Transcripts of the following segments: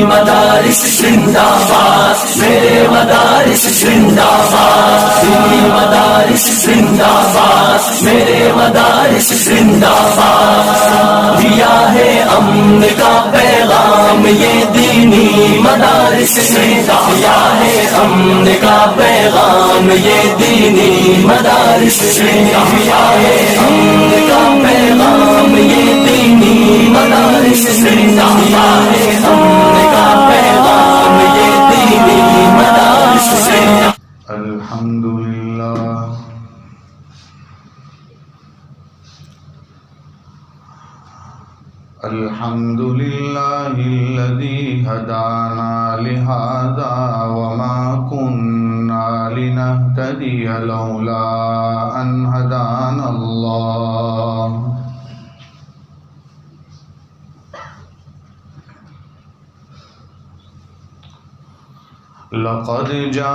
مدارس زندہ باد، میرے مدارس زندہ باد، دینی مدارس زندہ باد، میرے مدارس زندہ باد، دیا ہے امن کا پیغام یہ دینی مدارس نے، دیا ہے امن کا پیغام یہ دینی مدارس نے، دیا ہے امن کا پیغام یہ دینی مدارس نے، دیا ہے امن کا پیغام یہ دینی مدارس نے۔ الحمدللہ الحمدللہ الذی ہدانا لہذا وما كنا لنہتدی لولا ان ہدانا اللہ لقد جاءت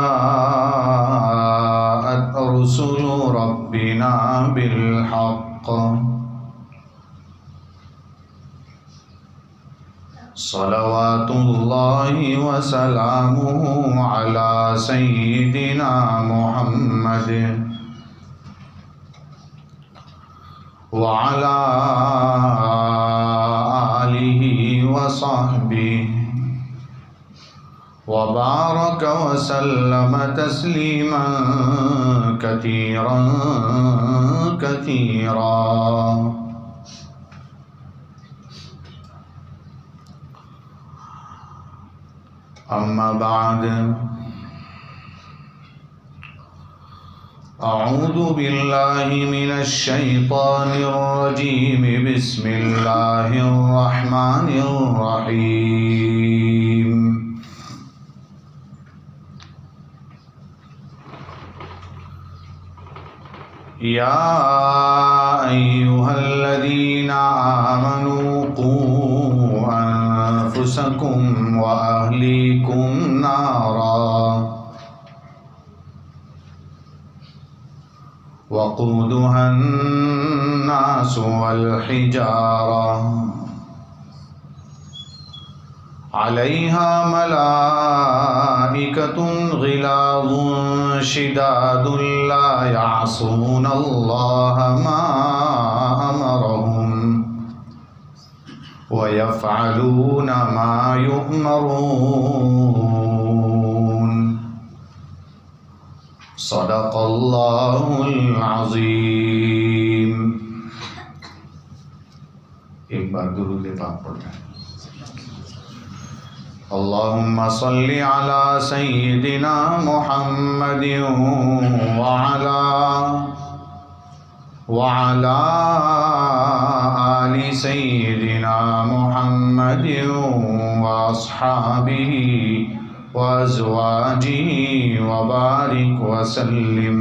رسل ربنا بالحق صلوات اللہ وسلامہ علی سیدنا محمد وعلی آلہ وصحبہ وبارك وسلم تسليما كثيرا كثيرا أما بعد أعوذ بالله من الشيطان الرجيم بسم الله الرحمن الرحيم يا أيها الذين آمنوا قوا أنفسكم وأهليكم نارا وقودها الناس والحجارة عليها ملائكة غلاظ شداد لا يعصون الله ما أمرهم ويفعلون ما يؤمرون صدق الله العظيم۔ ایک بار درود پاک پڑھ جائیں۔ اللهم صل على سيدنا محمد وعلى آل سيدنا محمد وأصحابه وأزواجه وبارك وسلم۔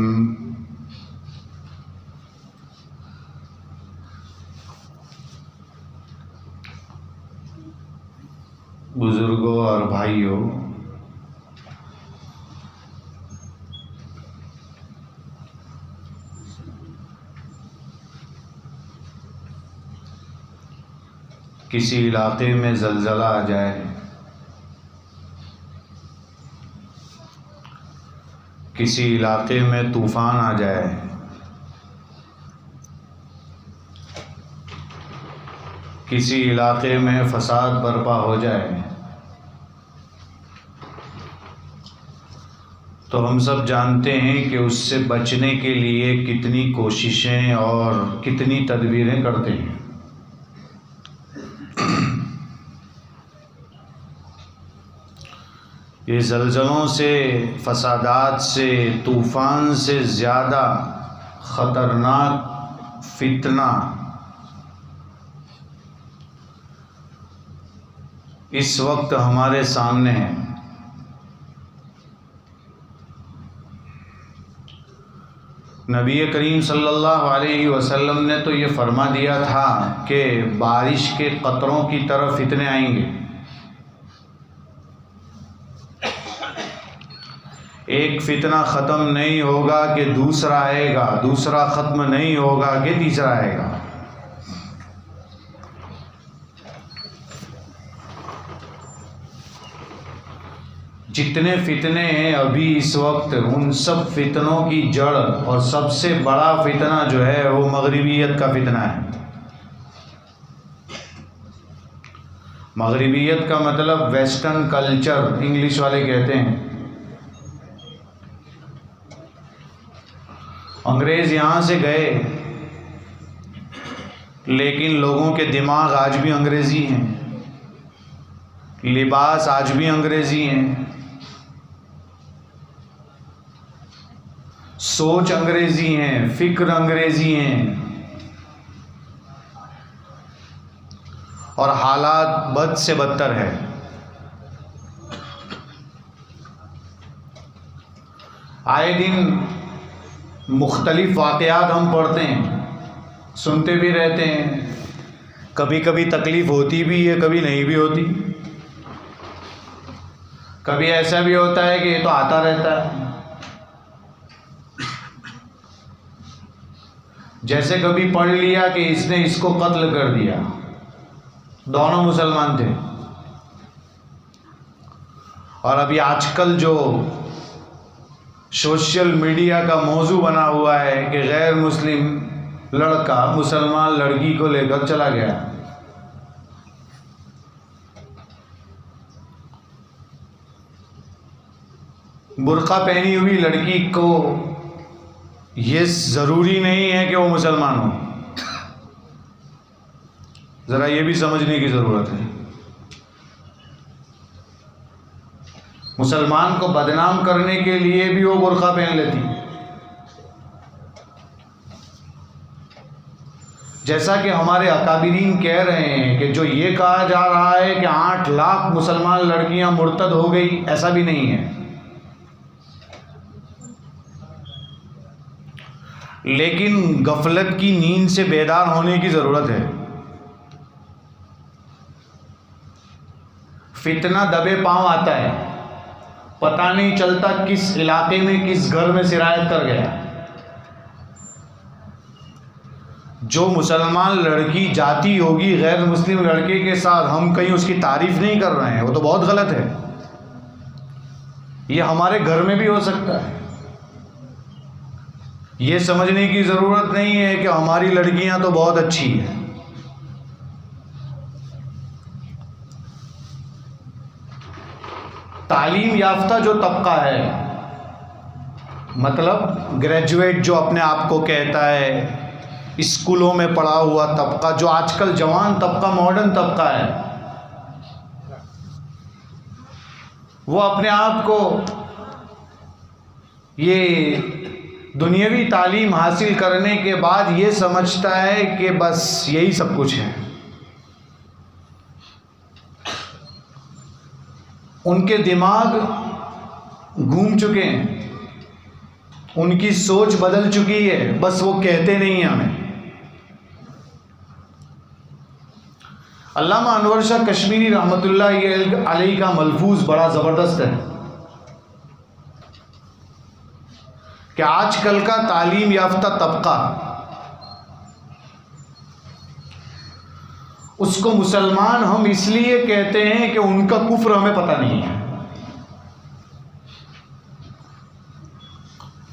بزرگوں اور بھائیوں، کسی علاقے میں زلزلہ آ جائے، کسی علاقے میں طوفان آ جائے، کسی علاقے میں فساد برپا ہو جائے، تو ہم سب جانتے ہیں کہ اس سے بچنے کے لیے کتنی کوششیں اور کتنی تدبیریں کرتے ہیں۔ یہ زلزلوں سے، فسادات سے، طوفان سے زیادہ خطرناک فتنہ اس وقت ہمارے سامنے ہے۔ نبی کریم صلی اللہ علیہ وسلم نے تو یہ فرما دیا تھا کہ بارش کے قطروں کی طرح فتنے آئیں گے، ایک فتنہ ختم نہیں ہوگا کہ دوسرا آئے گا، دوسرا ختم نہیں ہوگا کہ تیسرا آئے گا۔ جتنے فتنے ہیں ابھی اس وقت، ان سب فتنوں کی جڑ اور سب سے بڑا فتنہ جو ہے وہ مغربیت کا فتنہ ہے۔ مغربیت کا مطلب ویسٹرن کلچر انگلش والے کہتے ہیں۔ انگریز یہاں سے گئے لیکن لوگوں کے دماغ آج بھی انگریزی ہیں، لباس آج بھی انگریزی ہیں، سوچ انگریزی ہیں، فکر انگریزی ہیں، اور حالات بد سے بدتر ہے۔ آئے دن مختلف واقعات ہم پڑھتے ہیں، سنتے بھی رہتے ہیں، کبھی کبھی تکلیف ہوتی بھی ہے، کبھی نہیں بھی ہوتی، کبھی ایسا بھی ہوتا ہے کہ یہ تو آتا رہتا ہے۔ جیسے کبھی پڑھ لیا کہ اس نے اس کو قتل کر دیا، دونوں مسلمان تھے، اور ابھی آج کل جو سوشل میڈیا کا موضوع بنا ہوا ہے کہ غیر مسلم لڑکا مسلمان لڑکی کو لے کر چلا گیا۔ برقع پہنی ہوئی لڑکی کو یہ ضروری نہیں ہے کہ وہ مسلمان ہو، ذرا یہ بھی سمجھنے کی ضرورت ہے۔ مسلمان کو بدنام کرنے کے لیے بھی وہ برقع پہن لیتی، جیسا کہ ہمارے اکابرین کہہ رہے ہیں کہ جو یہ کہا جا رہا ہے کہ 8 لاکھ مسلمان لڑکیاں مرتد ہو گئی، ایسا بھی نہیں ہے، لیکن غفلت کی نیند سے بیدار ہونے کی ضرورت ہے۔ فتنہ دبے پاؤں آتا ہے، پتہ نہیں چلتا کس علاقے میں کس گھر میں سرایت کر گیا۔ جو مسلمان لڑکی جاتی ہوگی غیر مسلم لڑکے کے ساتھ، ہم کہیں اس کی تعریف نہیں کر رہے ہیں، وہ تو بہت غلط ہے، یہ ہمارے گھر میں بھی ہو سکتا ہے۔ یہ سمجھنے کی ضرورت نہیں ہے کہ ہماری لڑکیاں تو بہت اچھی ہیں۔ تعلیم یافتہ جو طبقہ ہے، مطلب گریجویٹ جو اپنے آپ کو کہتا ہے، اسکولوں میں پڑھا ہوا طبقہ، جو آج کل جوان طبقہ، ماڈرن طبقہ ہے، وہ اپنے آپ کو یہ دنیاوی تعلیم حاصل کرنے کے بعد یہ سمجھتا ہے کہ بس یہی سب کچھ ہے۔ ان کے دماغ گھوم چکے ہیں، ان کی سوچ بدل چکی ہے، بس وہ کہتے نہیں ہیں ہمیں۔ علامہ انور شاہ کشمیری رحمۃ اللہ علیہ کا ملفوظ بڑا زبردست ہے کہ آج کل کا تعلیم یافتہ طبقہ اس کو مسلمان ہم اس لیے کہتے ہیں کہ ان کا کفر ہمیں پتہ نہیں ہے۔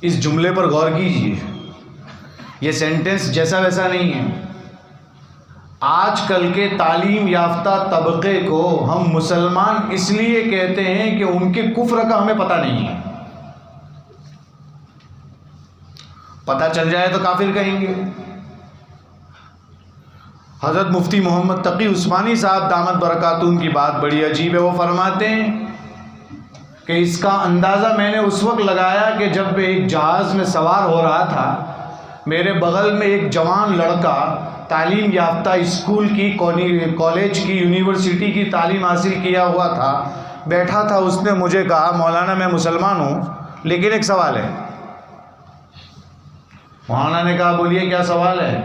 اس جملے پر غور کیجیے، یہ سینٹنس جیسا ویسا نہیں ہے۔ آج کل کے تعلیم یافتہ طبقے کو ہم مسلمان اس لیے کہتے ہیں کہ ان کے کفر کا ہمیں پتہ نہیں ہے، پتہ چل جائے تو کافر کہیں گے۔ حضرت مفتی محمد تقی عثمانی صاحب دامت برکاتہم کی بات بڑی عجیب ہے، وہ فرماتے ہیں کہ اس کا اندازہ میں نے اس وقت لگایا کہ جب ایک جہاز میں سوار ہو رہا تھا، میرے بغل میں ایک جوان لڑکا تعلیم یافتہ اسکول کی، کالج کی، یونیورسٹی کی تعلیم حاصل کیا ہوا تھا، بیٹھا تھا۔ اس نے مجھے کہا مولانا میں مسلمان ہوں لیکن ایک سوال ہے۔ مولانا نے کہا بولیے کیا سوال ہے؟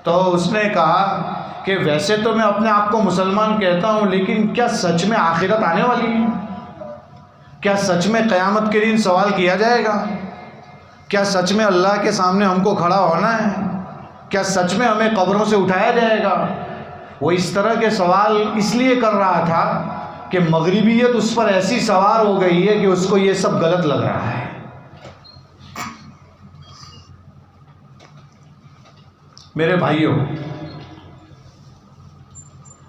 تو اس نے کہا کہ ویسے تو میں اپنے آپ کو مسلمان کہتا ہوں، لیکن کیا سچ میں آخرت آنے والی ہے؟ کیا سچ میں قیامت کے دن سوال کیا جائے گا؟ کیا سچ میں اللہ کے سامنے ہم کو کھڑا ہونا ہے؟ کیا سچ میں ہمیں قبروں سے اٹھایا جائے گا؟ وہ اس طرح کے سوال اس لیے کر رہا تھا کہ مغربیت اس پر ایسی سوار ہو گئی ہے کہ اس کو یہ سب غلط لگ رہا ہے۔ میرے بھائیوں،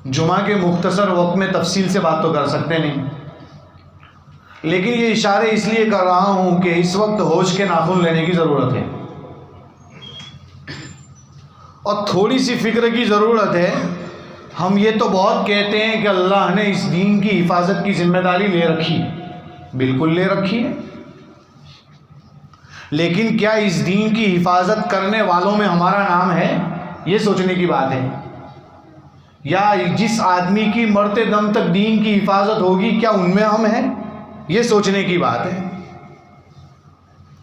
جمعہ کے مختصر وقت میں تفصیل سے بات تو کر سکتے نہیں، لیکن یہ اشارے اس لیے کر رہا ہوں کہ اس وقت ہوش کے ناخن لینے کی ضرورت ہے اور تھوڑی سی فکر کی ضرورت ہے۔ ہم یہ تو بہت کہتے ہیں کہ اللہ نے اس دین کی حفاظت کی ذمہ داری لے رکھی، بالکل لے رکھی ہے، لیکن کیا اس دین کی حفاظت کرنے والوں میں ہمارا نام ہے؟ یہ سوچنے کی بات ہے۔ یا جس آدمی کی مرتے دم تک دین کی حفاظت ہوگی، کیا ان میں ہم ہیں؟ یہ سوچنے کی بات ہے۔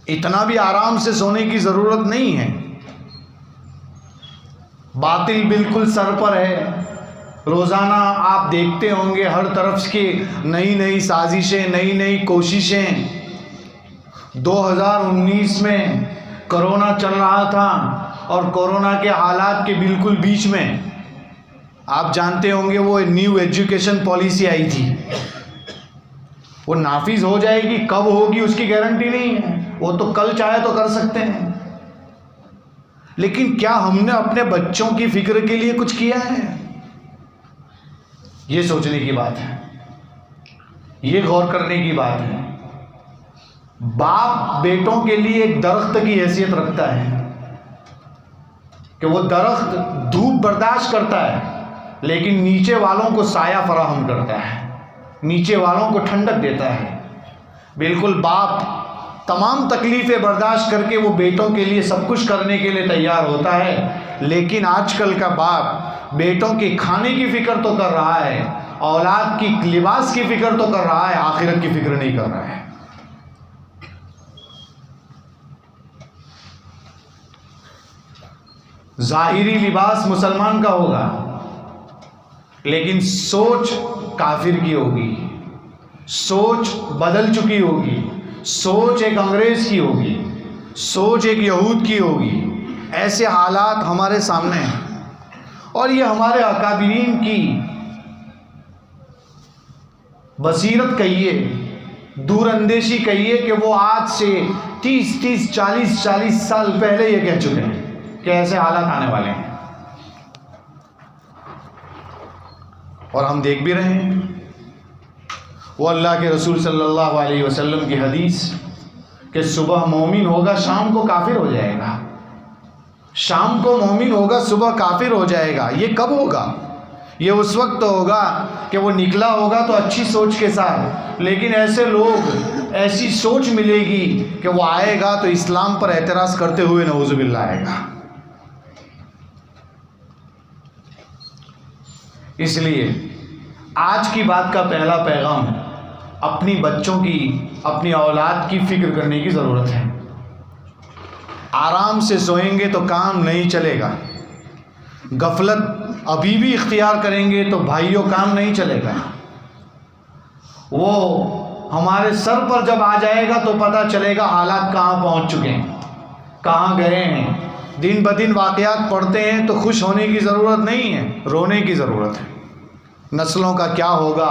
اتنا بھی آرام سے سونے کی ضرورت نہیں ہے۔ باطل بالکل سر پر ہے، روزانہ آپ دیکھتے ہوں گے ہر طرف کی نئی نئی سازشیں، نئی نئی کوششیں۔ 2019 میں کرونا چل رہا تھا اور کورونا کے حالات کے بالکل بیچ میں آپ جانتے ہوں گے وہ نیو ایجوکیشن پالیسی آئی تھی، وہ نافذ ہو جائے گی، کب ہوگی اس کی گارنٹی نہیں ہے، وہ تو کل چاہے تو کر سکتے ہیں، لیکن کیا ہم نے اپنے بچوں کی فکر کے لیے کچھ کیا ہے؟ یہ سوچنے کی بات ہے، یہ غور کرنے کی بات ہے۔ باپ بیٹوں کے لیے ایک درخت کی حیثیت رکھتا ہے کہ وہ درخت دھوپ برداشت کرتا ہے لیکن نیچے والوں کو سایہ فراہم کرتا ہے، نیچے والوں کو ٹھنڈک دیتا ہے۔ بالکل باپ تمام تکلیفیں برداشت کر کے وہ بیٹوں کے لیے سب کچھ کرنے کے لیے تیار ہوتا ہے، لیکن آج کل کا باپ بیٹوں کے کھانے کی فکر تو کر رہا ہے، اولاد کی لباس کی فکر تو کر رہا ہے، آخرت کی فکر نہیں کر رہا ہے۔ ظاہری لباس مسلمان کا ہوگا لیکن سوچ کافر کی ہوگی، سوچ بدل چکی ہوگی، سوچ ایک انگریز کی ہوگی، سوچ ایک یہود کی ہوگی۔ ایسے حالات ہمارے سامنے ہیں اور یہ ہمارے اکابرین کی بصیرت کہیے، دور اندیشی کہیے کہ وہ آج سے 30 40 سال پہلے یہ کہہ چکے ہیں کہ ایسے حالات آنے والے ہیں، اور ہم دیکھ بھی رہے ہیں۔ وہ اللہ کے رسول صلی اللہ علیہ وسلم کی حدیث کہ صبح مومن ہوگا شام کو کافر ہو جائے گا، شام کو مومن ہوگا صبح کافر ہو جائے گا۔ یہ کب ہوگا؟ یہ اس وقت ہوگا کہ وہ نکلا ہوگا تو اچھی سوچ کے ساتھ، لیکن ایسے لوگ، ایسی سوچ ملے گی کہ وہ آئے گا تو اسلام پر اعتراض کرتے ہوئے نعوذ باللہ آئے گا۔ اس لیے آج کی بات کا پہلا پیغام اپنی بچوں کی، اپنی اولاد کی فکر کرنے کی ضرورت ہے۔ آرام سے سوئیں گے تو کام نہیں چلے گا، غفلت ابھی بھی اختیار کریں گے تو بھائیوں کام نہیں چلے گا۔ وہ ہمارے سر پر جب آ جائے گا تو پتہ چلے گا حالات کہاں پہنچ چکے ہیں، کہاں گئے ہیں۔ دن بدن واقعات پڑھتے ہیں تو خوش ہونے کی ضرورت نہیں ہے، رونے کی ضرورت ہے۔ نسلوں کا کیا ہوگا،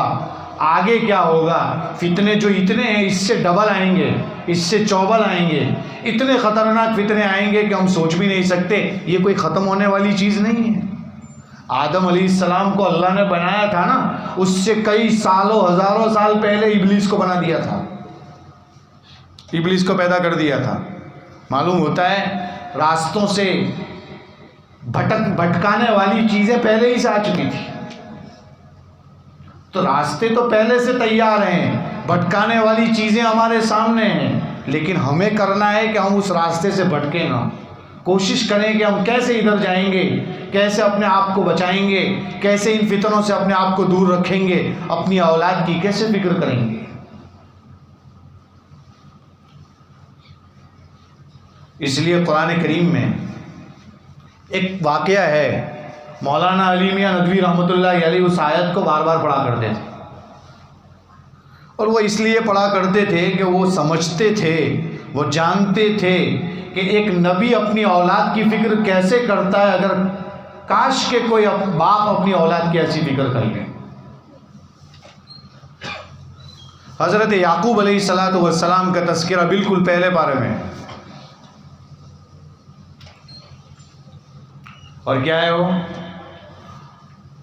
آگے کیا ہوگا، فتنے جو اتنے ہیں اس سے ڈبل آئیں گے، اس سے چوبل آئیں گے، اتنے خطرناک فتنے آئیں گے کہ ہم سوچ بھی نہیں سکتے۔ یہ کوئی ختم ہونے والی چیز نہیں ہے۔ آدم علیہ السلام کو اللہ نے بنایا تھا نا، اس سے کئی سالوں، ہزاروں سال پہلے ابلیس کو بنا دیا تھا، ابلیس کو پیدا کر دیا تھا۔ معلوم ہوتا ہے راستوں سے بھٹکانے والی چیزیں پہلے ہی سے آ چکی تھی، تو راستے تو پہلے سے تیار ہیں، بھٹکانے والی چیزیں ہمارے سامنے ہیں، لیکن ہمیں کرنا ہے کہ ہم اس راستے سے بھٹکیں نہ۔ کوشش کریں کہ ہم کیسے ادھر جائیں گے، کیسے اپنے آپ کو بچائیں گے، کیسے ان فتنوں سے اپنے آپ کو دور رکھیں گے، اپنی اولاد کی کیسے فکر کریں گے۔ اس لیے قرآن کریم میں ایک واقعہ ہے، مولانا علی میاں ندوی رحمۃ اللہ علیہ اس آیت کو بار بار پڑھا کرتے تھے، اور وہ اس لیے پڑھا کرتے تھے کہ وہ سمجھتے تھے، وہ جانتے تھے کہ ایک نبی اپنی اولاد کی فکر کیسے کرتا ہے، اگر کاش کہ کوئی باپ اپنی اولاد کی ایسی فکر کر لے۔ حضرت یعقوب علیہ السلام کا تذکرہ بالکل پہلے پارے میں، اور کیا ہے وہ؟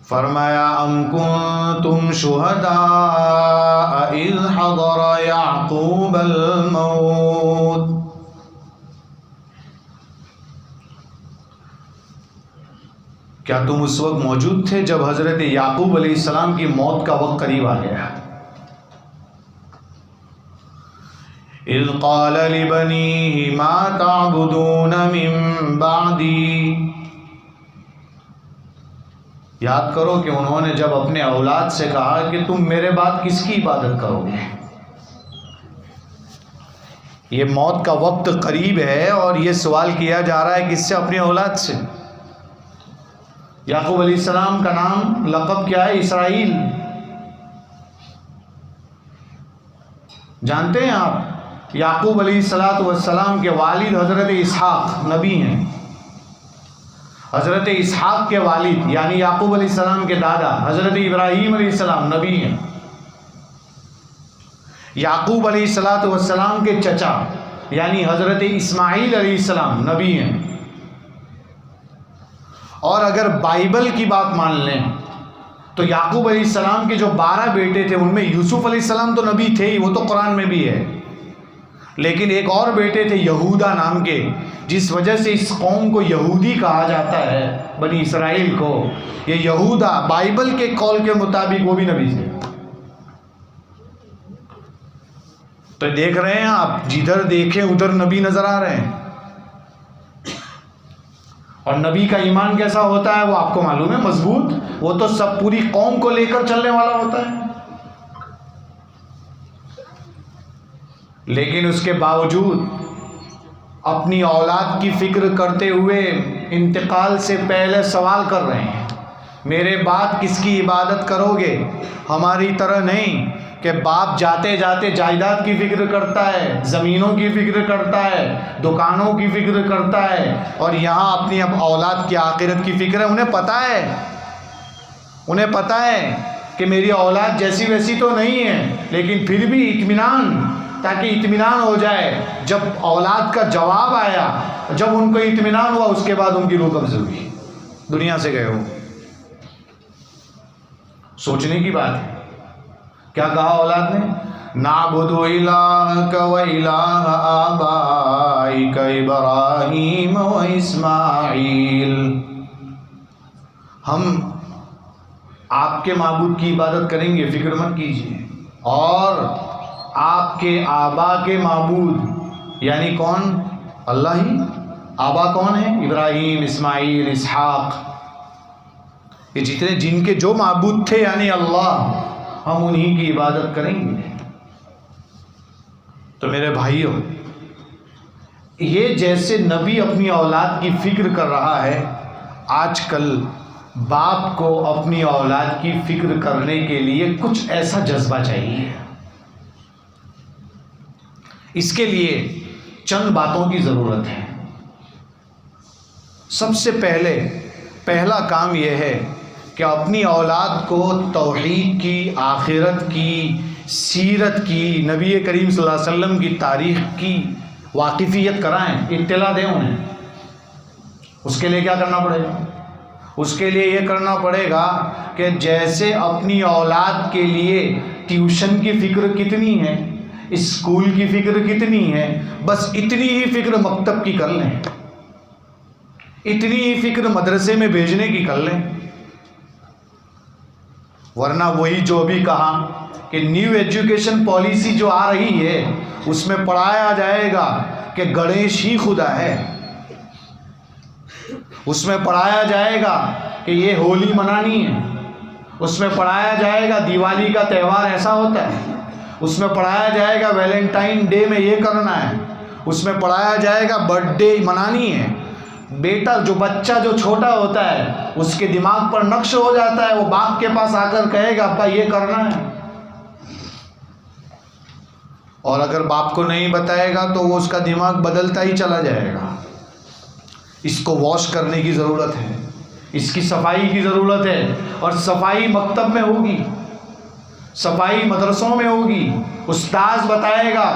فرمایا ام کنتم شہداء اذ حضر یعقوب الموت، کیا تم اس وقت موجود تھے جب حضرت یعقوب علیہ السلام کی موت کا وقت قریب آ گیا؟ اذ قال لبنیہ ما تعبدون من بعدی، یاد کرو کہ انہوں نے جب اپنے اولاد سے کہا کہ تم میرے بعد کس کی عبادت کرو گے؟ یہ موت کا وقت قریب ہے اور یہ سوال کیا جا رہا ہے کس سے؟ اپنی اولاد سے۔ یعقوب علیہ السلام کا نام لقب کیا ہے؟ اسرائیل۔ جانتے ہیں آپ یعقوب علیہ السلام کے والد حضرت اسحاق نبی ہیں۔ حضرت اسحاق کے والد یعنی یعقوب علیہ السلام کے دادا حضرت ابراہیم علیہ السلام نبی ہیں۔ یعقوب علیہ السلام کے چچا یعنی حضرت اسماعیل علیہ السلام نبی ہیں۔ اور اگر بائبل کی بات مان لیں تو یعقوب علیہ السلام کے جو 12 بیٹے تھے ان میں یوسف علیہ السلام تو نبی تھے ہی، وہ تو قرآن میں بھی ہے، لیکن ایک اور بیٹے تھے یہودا نام کے، جس وجہ سے اس قوم کو یہودی کہا جاتا ہے، بنی اسرائیل کو۔ یہ یہودا بائبل کے قول کے مطابق وہ بھی نبی تھے۔ تو دیکھ رہے ہیں آپ، جدھر دیکھیں ادھر نبی نظر آ رہے ہیں۔ اور نبی کا ایمان کیسا ہوتا ہے وہ آپ کو معلوم ہے، مضبوط، وہ تو سب پوری قوم کو لے کر چلنے والا ہوتا ہے۔ لیکن اس کے باوجود اپنی اولاد کی فکر کرتے ہوئے انتقال سے پہلے سوال کر رہے ہیں، میرے بعد کس کی عبادت کرو گے؟ ہماری طرح نہیں کہ باپ جاتے جاتے جائیداد کی فکر کرتا ہے، زمینوں کی فکر کرتا ہے، دکانوں کی فکر کرتا ہے، اور یہاں اپنی اب اولاد کی آخرت کی فکر ہے۔ انہیں پتہ ہے کہ میری اولاد جیسی ویسی تو نہیں ہے، لیکن پھر بھی اطمینان، تاکہ اطمینان ہو جائے، جب اولاد کا جواب آیا، جب ان کو اطمینان ہوا، اس کے بعد ان کی روح قبض ہوئی، دنیا سے گئے ہو۔ سوچنے کی بات ہے۔ کیا کہا اولاد نے؟ نعبد الہک و الہ آبائک ابراہیم و اسماعیل، ہم آپ کے معبود کی عبادت کریں گے، فکر مت کیجیے، اور آپ کے آبا کے معبود یعنی کون؟ اللہ ہی۔ آبا کون ہیں؟ ابراہیم، اسماعیل، اسحاق، یہ جتنے جن کے جو معبود تھے یعنی اللہ، ہم انہی کی عبادت کریں گے۔ تو میرے بھائیوں، یہ جیسے نبی اپنی اولاد کی فکر کر رہا ہے، آج کل باپ کو اپنی اولاد کی فکر کرنے کے لیے کچھ ایسا جذبہ چاہیے۔ اس کے لیے چند باتوں کی ضرورت ہے۔ سب سے پہلا کام یہ ہے کہ اپنی اولاد کو توحید کی، آخرت کی، سیرت کی، نبی کریم صلی اللہ علیہ وسلم کی تاریخ کی واقفیت کرائیں، اطلاع دیں انہیں۔ اس کے لیے کیا کرنا پڑے گا؟ اس کے لیے یہ کرنا پڑے گا کہ جیسے اپنی اولاد کے لیے ٹیوشن کی فکر کتنی ہے، اسکول کی فکر کتنی ہے، بس اتنی ہی فکر مکتب کی کر لیں، اتنی ہی فکر مدرسے میں بھیجنے کی کر لیں۔ ورنہ وہی جو بھی کہا کہ نیو ایجوکیشن پالیسی جو آ رہی ہے اس میں پڑھایا جائے گا کہ گنیش ہی خدا ہے، اس میں پڑھایا جائے گا کہ یہ ہولی منانی ہے، اس میں پڑھایا جائے گا دیوالی کا تہوار ایسا ہوتا ہے، اس میں پڑھایا جائے گا ویلنٹائن ڈے میں یہ کرنا ہے، اس میں پڑھایا جائے گا برتھ ڈے منانی ہے۔ بیٹا جو بچہ جو چھوٹا ہوتا ہے اس کے دماغ پر نقش ہو جاتا ہے، وہ باپ کے پاس آ کر کہے گا ابا یہ کرنا ہے، اور اگر باپ کو نہیں بتائے گا تو وہ اس کا دماغ بدلتا ہی چلا جائے گا۔ اس کو واش کرنے کی ضرورت ہے، اس کی صفائی کی ضرورت ہے، اور صفائی مکتب میں ہوگی۔ صفائی مدرسوں میں ہوگی، استاذ بتائے گا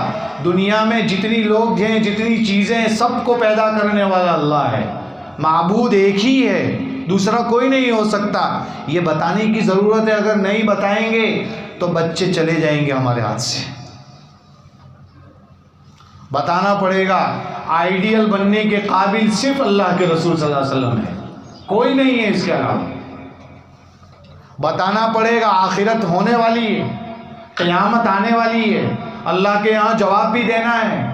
دنیا میں جتنی لوگ ہیں، جتنی چیزیں ہیں، سب کو پیدا کرنے والا اللہ ہے، معبود ایک ہی ہے، دوسرا کوئی نہیں ہو سکتا۔ یہ بتانے کی ضرورت ہے، اگر نہیں بتائیں گے تو بچے چلے جائیں گے ہمارے ہاتھ سے۔ بتانا پڑے گا آئیڈیل بننے کے قابل صرف اللہ کے رسول صلی اللہ علیہ وسلم ہے، کوئی نہیں ہے اس کے علاوہ۔ بتانا پڑے گا آخرت ہونے والی ہے، قیامت آنے والی ہے، اللہ کے یہاں جواب بھی دینا ہے،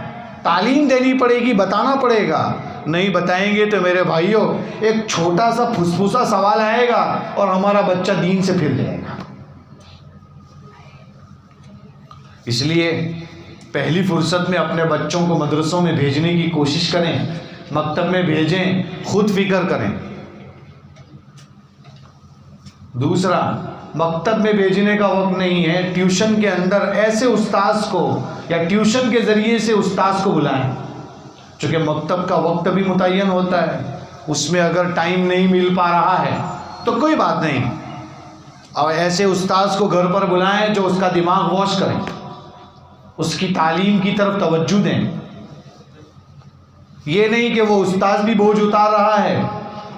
تعلیم دینی پڑے گی، بتانا پڑے گا۔ نہیں بتائیں گے تو میرے بھائیوں ایک چھوٹا سا پھسپھسا سوال آئے گا اور ہمارا بچہ دین سے پھر جائے گا۔ اس لیے پہلی فرصت میں اپنے بچوں کو مدرسوں میں بھیجنے کی کوشش کریں، مکتب میں بھیجیں، خود فکر کریں۔ دوسرا، مکتب میں بھیجنے کا وقت نہیں ہے، ٹیوشن کے اندر ایسے استاذ کو یا ٹیوشن کے ذریعے سے استاذ کو بلائیں، چونکہ مکتب کا وقت بھی متعین ہوتا ہے، اس میں اگر ٹائم نہیں مل پا رہا ہے تو کوئی بات نہیں، اور ایسے استاذ کو گھر پر بلائیں جو اس کا دماغ واش کریں، اس کی تعلیم کی طرف توجہ دیں۔ یہ نہیں کہ وہ استاذ بھی بوجھ اتار رہا ہے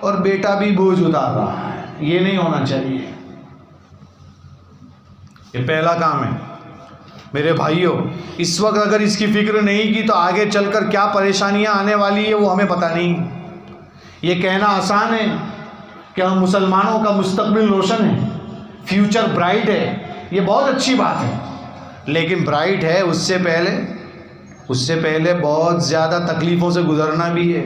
اور بیٹا بھی بوجھ اتار رہا ہے، یہ نہیں ہونا چاہیے۔ یہ پہلا کام ہے۔ میرے بھائیوں، اس وقت اگر اس کی فکر نہیں کی تو آگے چل کر کیا پریشانیاں آنے والی ہے وہ ہمیں پتہ نہیں۔ یہ کہنا آسان ہے کہ ہم مسلمانوں کا مستقبل روشن ہے، فیوچر برائٹ ہے، یہ بہت اچھی بات ہے، لیکن برائٹ ہے اس سے پہلے بہت زیادہ تکلیفوں سے گزرنا بھی ہے۔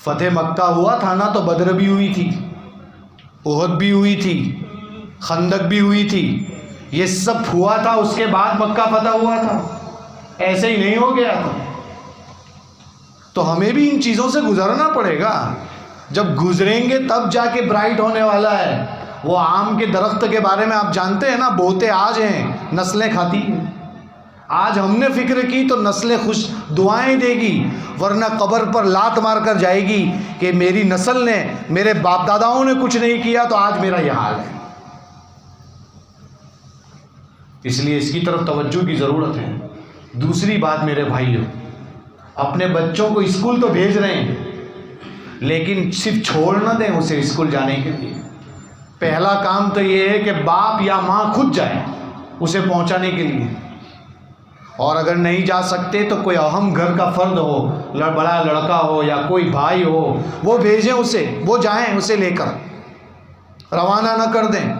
فتح مکہ ہوا تھا نا تو بدر بھی ہوئی تھی، احد بھی ہوئی تھی، خندق بھی ہوئی تھی، یہ سب ہوا تھا، اس کے بعد مکہ فتح ہوا تھا، ایسے ہی نہیں ہو گیا تھا۔ تو ہمیں بھی ان چیزوں سے گزرنا پڑے گا، جب گزریں گے تب جا کے برائٹ ہونے والا ہے۔ وہ آم کے درخت کے بارے میں آپ جانتے ہیں نا، بوتے آج ہیں، نسلیں کھاتی ہیں۔ آج ہم نے فکر کی تو نسلیں خوش دعائیں دے گی، ورنہ قبر پر لات مار کر جائے گی کہ میری نسل نے، میرے باپ داداؤں نے کچھ نہیں کیا تو آج میرا یہ حال ہے۔ اس لیے اس کی طرف توجہ کی ضرورت ہے۔ دوسری بات میرے بھائیوں، اپنے بچوں کو اسکول تو بھیج رہے ہیں، لیکن صرف چھوڑ نہ دیں اسے اسکول جانے کے لیے۔ پہلا کام تو یہ ہے کہ باپ یا ماں خود جائیں اسے پہنچانے کے لیے، اور اگر نہیں جا سکتے تو کوئی اہم گھر کا فرد ہو، بڑا لڑکا ہو یا کوئی بھائی ہو، وہ بھیجیں اسے، وہ جائیں اسے لے کر، روانہ نہ کر دیں۔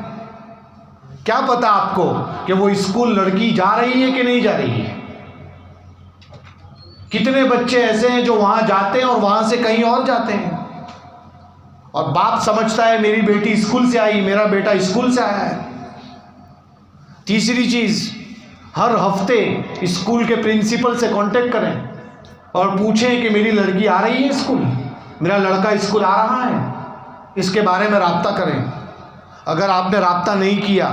کیا پتا آپ کو کہ وہ اسکول لڑکی جا رہی ہے کہ نہیں جا رہی ہے؟ کتنے بچے ایسے ہیں جو وہاں جاتے ہیں اور وہاں سے کہیں اور جاتے ہیں، اور باپ سمجھتا ہے میری بیٹی اسکول سے آئی، میرا بیٹا اسکول سے آیا ہے۔ تیسری چیز، ہر ہفتے اسکول کے پرنسپل سے کانٹیکٹ کریں اور پوچھیں کہ میری لڑکی آ رہی ہے اسکول، میرا لڑکا اسکول آ رہا ہے، اس کے بارے میں رابطہ کریں۔ اگر آپ نے رابطہ نہیں کیا،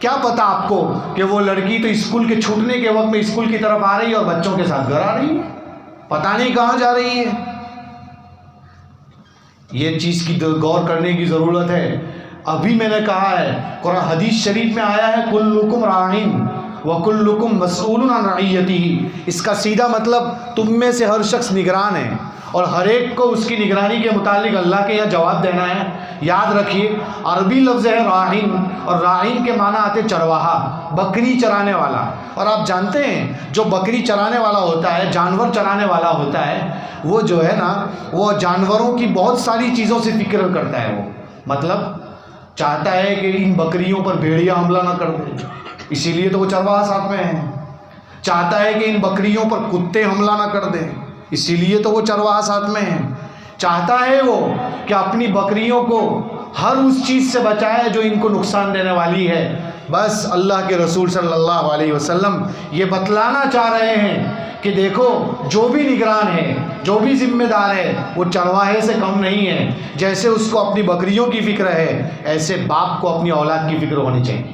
کیا پتا آپ کو کہ وہ لڑکی تو اسکول کے چھوٹنے کے وقت میں اسکول کی طرف آ رہی ہے اور بچوں کے ساتھ گھر آ رہی ہے، پتہ نہیں کہاں جا رہی ہے۔ یہ چیز کی غور کرنے کی ضرورت ہے۔ ابھی میں نے کہا ہے، قرآن حدیث شریف میں آیا ہے کلکم راعٍ وکلکم مسئول عن رعیتہ، اس کا سیدھا مطلب تم میں سے ہر شخص نگران ہے اور ہر ایک کو اس کی نگرانی کے متعلق اللہ کے یہاں جواب دینا ہے۔ یاد رکھیے، عربی لفظ ہے راعٍ، اور راعٍ کے معنی آتے چرواہا، بکری چرانے والا۔ اور آپ جانتے ہیں جو بکری چرانے والا ہوتا ہے، جانور چرانے والا ہوتا ہے، وہ جو ہے نا، وہ جانوروں کی بہت ساری چیزوں سے فکر کرتا ہے۔ وہ مطلب چاہتا ہے کہ ان بکریوں پر بھیڑیا حملہ نہ کر دے، اسی لیے تو وہ چرواہا ساتھ میں ہے۔ چاہتا ہے کہ ان بکریوں پر کتے حملہ نہ کر دیں، اسی لیے تو وہ چرواہا ساتھ میں ہے۔ چاہتا ہے وہ کہ اپنی بکریوں کو ہر اس چیز سے بچائے جو ان کو نقصان دینے والی ہے۔ بس اللہ کے رسول صلی اللہ علیہ وسلم یہ بتلانا چاہ رہے ہیں کہ دیکھو، جو بھی نگران ہے، جو بھی ذمہ دار ہے، وہ چرواہے سے کم نہیں ہے۔ جیسے اس کو اپنی بکریوں کی فکر ہے، ایسے باپ کو اپنی اولاد کی فکر ہونی چاہیے،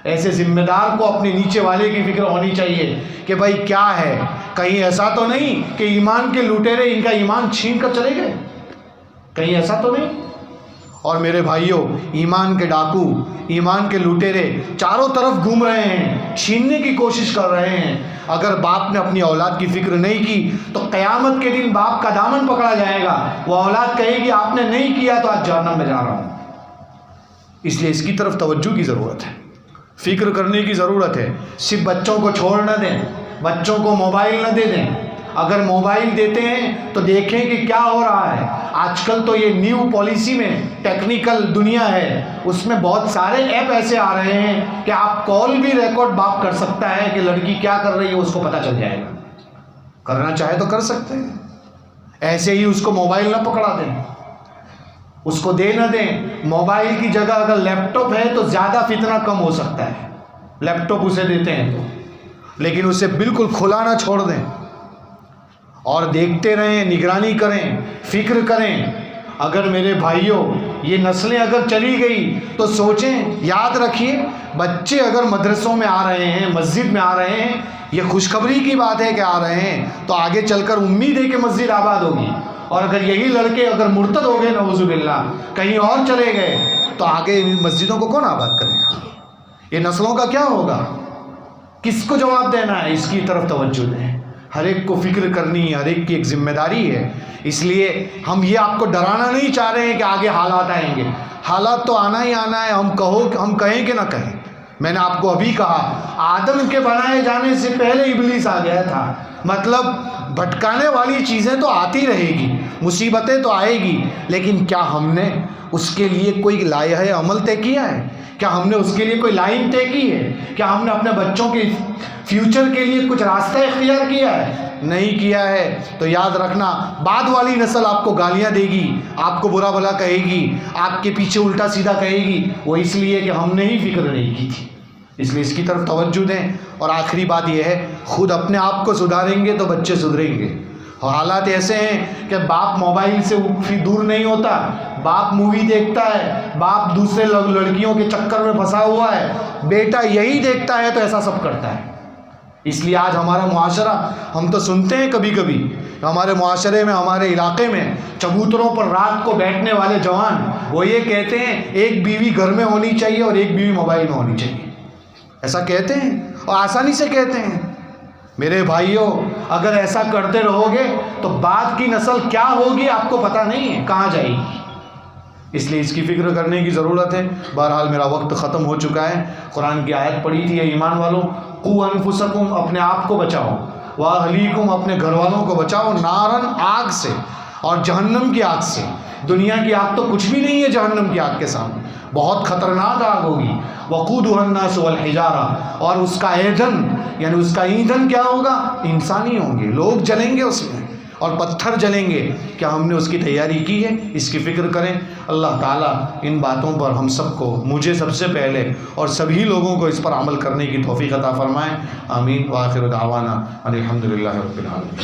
ایسے ذمہ دار کو اپنے نیچے والے کی فکر ہونی چاہیے کہ بھائی کیا ہے، کہیں ایسا تو نہیں کہ ایمان کے لٹیرے ان کا ایمان چھین کر چلے گئے، کہیں ایسا تو نہیں۔ اور میرے بھائیوں، ایمان کے ڈاکو، ایمان کے لوٹیرے چاروں طرف گھوم رہے ہیں، چھیننے کی کوشش کر رہے ہیں۔ اگر باپ نے اپنی اولاد کی فکر نہیں کی تو قیامت کے دن باپ کا دامن پکڑا جائے گا، وہ اولاد کہے گی آپ نے نہیں کیا تو آج جہنم میں جا رہا ہوں۔ اس لیے اس کی طرف توجہ کی ضرورت ہے، فکر کرنے کی ضرورت ہے۔ صرف بچوں کو چھوڑ نہ دیں، بچوں کو موبائل نہ دے دیں۔ اگر موبائل دیتے ہیں تو دیکھیں کہ کیا ہو رہا ہے۔ آج کل تو یہ نیو پالیسی میں ٹیکنیکل دنیا ہے، اس میں بہت سارے ایپ ایسے آ رہے ہیں کہ آپ کال بھی ریکارڈ باپ کر سکتا ہے کہ لڑکی کیا کر رہی ہے، اس کو پتہ چل جائے گا۔ کرنا چاہے تو کر سکتے ہیں۔ ایسے ہی اس کو موبائل نہ پکڑا دیں، اس کو دے نہ دیں۔ موبائل کی جگہ اگر لیپ ٹاپ ہے تو زیادہ فتنہ کم ہو سکتا ہے، لیپ ٹاپ اسے دیتے ہیں تو، لیکن اسے بالکل کھلا نہ چھوڑ دیں اور دیکھتے رہیں، نگرانی کریں، فکر کریں۔ اگر میرے بھائیوں یہ نسلیں اگر چلی گئی تو سوچیں، یاد رکھیے بچے اگر مدرسوں میں آ رہے ہیں، مسجد میں آ رہے ہیں، یہ خوشخبری کی بات ہے کہ آ رہے ہیں، تو آگے چل کر امید ہے کہ مسجد آباد ہوگی۔ اور اگر یہی لڑکے اگر مرتد ہو گئے نعوذ باللہ، کہیں اور چلے گئے، تو آگے مسجدوں کو کون آباد کرے گا؟ یہ نسلوں کا کیا ہوگا؟ کس کو جواب دینا ہے؟ اس کی طرف توجہ دیں۔ ہر ایک کو فکر کرنی ہے، ہر ایک کی ایک ذمہ داری ہے۔ اس لیے ہم یہ آپ کو ڈرانا نہیں چاہ رہے ہیں کہ آگے حالات آئیں گے، حالات تو آنا ہی آنا ہے، ہم کہیں کہ نہ کہیں۔ میں نے آپ کو ابھی کہا، آدم کے بنائے جانے سے پہلے ابلیس آ گیا تھا۔ مطلب بھٹکانے والی چیزیں تو آتی رہے گی، مصیبتیں تو آئے گی، لیکن کیا ہم نے اس کے لیے کوئی لائحہ عمل طے کیا ہے؟ کیا ہم نے اس کے لیے کوئی لائن طے کی ہے؟ کیا ہم نے اپنے بچوں کے فیوچر کے لیے کچھ راستہ اختیار کیا ہے؟ نہیں کیا ہے تو یاد رکھنا، بعد والی نسل آپ کو گالیاں دے گی، آپ کو برا بھلا کہے گی، آپ کے پیچھے الٹا سیدھا کہے گی، وہ اس لیے کہ ہم نے ہی فکر نہیں کی تھی۔ اس لیے اس کی طرف توجہ دیں۔ اور آخری بات یہ ہے، خود اپنے آپ کو سدھاریں گے تو بچے سدھریں گے۔ حالات ایسے ہیں کہ باپ موبائل سے دور نہیں ہوتا، باپ مووی دیکھتا ہے، باپ دوسرے لڑکیوں کے چکر میں پھنسا ہوا ہے، بیٹا یہی دیکھتا ہے تو ایسا سب کرتا ہے۔ اس لیے آج ہمارا معاشرہ، ہم تو سنتے ہیں کبھی کبھی ہمارے معاشرے میں، ہمارے علاقے میں چبوتروں پر رات کو بیٹھنے والے جوان وہ یہ کہتے ہیں ایک بیوی گھر میں ہونی چاہیے اور ایک بیوی موبائل میں ہونی چاہیے۔ ایسا کہتے ہیں اور آسانی سے کہتے ہیں۔ میرے بھائیوں، اگر ایسا کرتے رہو گے تو بعد کی نسل کیا ہوگی آپ کو پتہ نہیں ہے، کہاں جائے گی۔ اس لیے اس کی فکر کرنے کی ضرورت ہے۔ بہرحال میرا وقت ختم ہو چکا ہے۔ قرآن کی آیت پڑھی تھی، ایمان والوں، قوا انفسکم، اپنے آپ کو بچاؤ، واہلیکم، اپنے گھر والوں کو بچاؤ، نارن، آگ سے، اور جہنم کی آگ سے۔ دنیا کی آگ تو کچھ بھی نہیں ہے جہنم کی آگ کے سامنے، بہت خطرناک آگ ہوگی۔ وقودها الناس والحجارہ، اور اس کا ایندھن یعنی اس کا ایندھن کیا ہوگا؟ انسان ہی ہوں گے، لوگ جلیں گے اس میں اور پتھر جلیں گے۔ کیا ہم نے اس کی تیاری کی ہے؟ اس کی فکر کریں۔ اللہ تعالیٰ ان باتوں پر ہم سب کو، مجھے سب سے پہلے اور سبھی لوگوں کو اس پر عمل کرنے کی توفیق عطا فرمائیں۔ آمین۔ وآخر دعوانا الحمدللہ رب العالمین۔